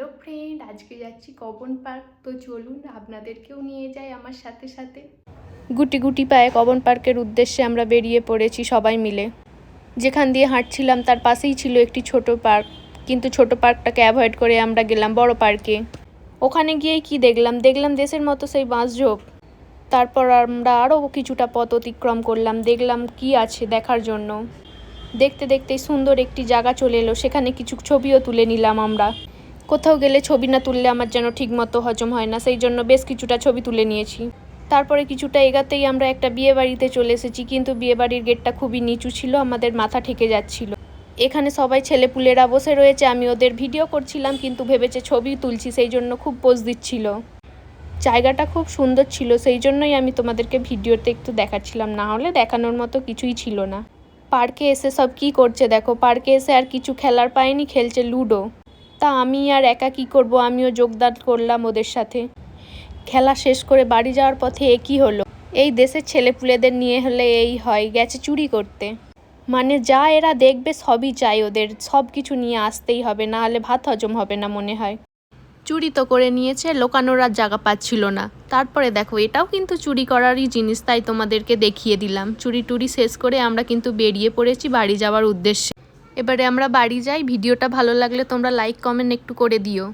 Hello friend, আজকে যাচ্ছি কবন park. তো চলুন আপনাদেরকেও নিয়ে যাই আমার সাথে সাথে। গুটি গুটি পায়ে কবন পার্কের উদ্দেশ্যে আমরা বেরিয়ে পড়েছি সবাই মিলে। যেখান দিয়ে হাঁটছিলাম তার পাশেই ছিল একটি ছোট পার্ক, কিন্তু ছোট পার্কটাকে অ্যাভয়েড করে আমরা গেলাম বড় পার্কে। ওখানে গিয়েই কি দেখলাম দেশের মতো সেই বাঁশঝোপ। তারপর আমরা আরও কিছুটা পথ অতিক্রম করলাম, দেখলাম কি আছে দেখার জন্য। দেখতে দেখতেই সুন্দর একটি জায়গা চলে এলো, সেখানে কিছু ছবিও তুলে নিলাম আমরা। কোথাও গেলে ছবি না তুললে আমার যেন ঠিকমতো হজম হয় না, সেই জন্য বেশ কিছুটা ছবি তুলে নিয়েছি। তারপরে কিছুটা এগাতেই আমরা একটা বিয়ে বাড়িতে চলে এসেছি, কিন্তু বিয়ে বাড়ির গেটটা খুবই নিচু ছিল, আমাদের মাথা ঠেকে যাচ্ছিল। এখানে সবাই ছেলেপুলেরা বসে রয়েছে, আমি ওদের ভিডিও করছিলাম, কিন্তু ভেবেছে ছবি তুলছি, সেই জন্য খুব পোজ দিচ্ছিল। জায়গাটা খুব সুন্দর ছিল, সেই জন্যই আমি তোমাদেরকে ভিডিওতে একটু দেখাচ্ছিলাম, না হলে দেখানোর মতো কিছুই ছিল না। পার্কে এসে সব কি করছে দেখো, পার্কে এসে আর কিছু খেলার পায়নি, খেলছে লুডো। তা আমি আর একা কি করব, আমিও যোগদান করলাম ওদের সাথে। খেলা শেষ করে বাড়ি যাওয়ার পথে একই হলো, এই দেশের ছেলেপুলেদের নিয়ে হলে এই হয়, গেছে চুরি করতে। মানে যা এরা দেখবে সবই চাই ওদের, সব কিছু নিয়ে আসতেই হবে, না হলে ভাত হজম হবে না মনে হয়। চুরি তো করে নিয়েছে, লোকানোর আর জায়গা পাচ্ছিল না। তারপরে দেখো এটাও কিন্তু চুরি করারই জিনিস, তাই তোমাদেরকে দেখিয়ে দিলাম। চুরি টুরি শেষ করে আমরা কিন্তু বেরিয়ে পড়েছি বাড়ি যাওয়ার উদ্দেশ্যে। এবারে আমরা বাড়ি যাই। ভিডিওটা ভালো লাগলে তোমরা লাইক কমেন্ট একটু করে দিও।